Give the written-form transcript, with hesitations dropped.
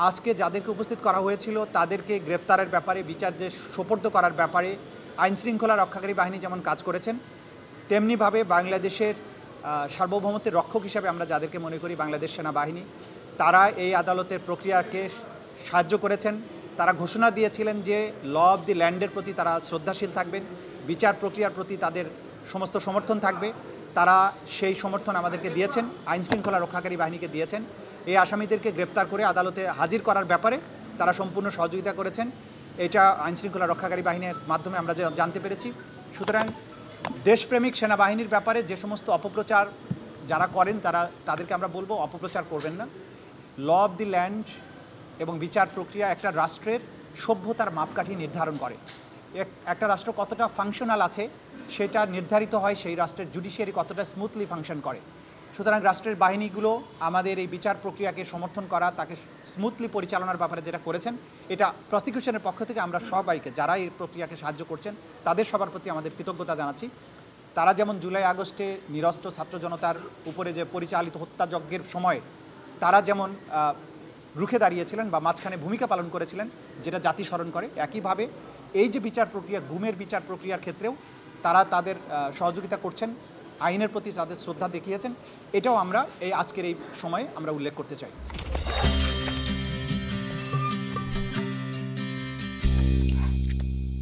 আজকে যাদেরকে উপস্থিত করা হয়েছিল তাদেরকে গ্রেপ্তারের ব্যাপারে বিচারে সোপর্দ করার ব্যাপারে আইনশৃঙ্খলা রক্ষাকারী বাহিনী যেমন কাজ করেছেন, তেমনিভাবে বাংলাদেশের সার্বভৌমত্বের রক্ষক হিসাবে আমরা যাদেরকে মনে করি বাংলাদেশ সেনাবাহিনী, তারা এই আদালতের প্রক্রিয়াকে সাহায্য করেছেন। তারা ঘোষণা দিয়েছিলেন যে ল অফ দি ল্যান্ডের প্রতি তারা শ্রদ্ধাশীল থাকবেন, বিচার প্রক্রিয়ার প্রতি তাদের সমস্ত সমর্থন থাকবে। তারা সেই সমর্থন আমাদেরকে দিয়েছেন, আইনশৃঙ্খলা রক্ষাকারী বাহিনীকে দিয়েছেন। এই আসামিদেরকে গ্রেপ্তার করে আদালতে হাজির করার ব্যাপারে তারা সম্পূর্ণ সহযোগিতা করেছেন। এটা আইনশৃঙ্খলা রক্ষাকারী বাহিনীর মাধ্যমে আমরা জানতে পেরেছি। সুতরাং দেশপ্রেমিক সেনাবাহিনীর ব্যাপারে যে সমস্ত অপপ্রচার যারা করেন তাদেরকে আমরা বলবো অপপ্রচার করবেন না। ল অফ দি ল্যান্ড এবং বিচার প্রক্রিয়া একটা রাষ্ট্রের সভ্যতার মাপকাঠি নির্ধারণ করে। একটা রাষ্ট্র কতটা ফাংশনাল আছে সেটা নির্ধারিত হয় সেই রাষ্ট্রের জুডিশিয়ারি কতটা স্মুথলি ফাংশন করে। সুতরাং রাষ্ট্রের বাহিনীগুলো আমাদের এই বিচার প্রক্রিয়াকে সমর্থন করা, তাকে স্মুথলি পরিচালনার ব্যাপারে যেটা করেছেন, এটা প্রসিকিউশনের পক্ষ থেকে আমরা সবাইকে যারা এই প্রক্রিয়াকে সাহায্য করছেন তাদের সবার প্রতি আমাদের কৃতজ্ঞতা জানাচ্ছি। তারা যেমন জুলাই আগস্টে নিরস্ত্র ছাত্র জনতার উপরে যে পরিচালিত হত্যাযজ্ঞের সময় তারা যেমন রুখে দাঁড়িয়েছিলেন বা মাঝখানে ভূমিকা পালন করেছিলেন, যেটা জাতি স্মরণ করে, একইভাবে এই যে বিচার প্রক্রিয়া, গুমের বিচার প্রক্রিয়ার ক্ষেত্রেও তারা তাদের সহযোগিতা করছেন, আইনের প্রতি তাদের শ্রদ্ধা দেখিয়েছেন। এটাও আমরা এই আজকের এই সময়ে আমরা উল্লেখ করতে চাই।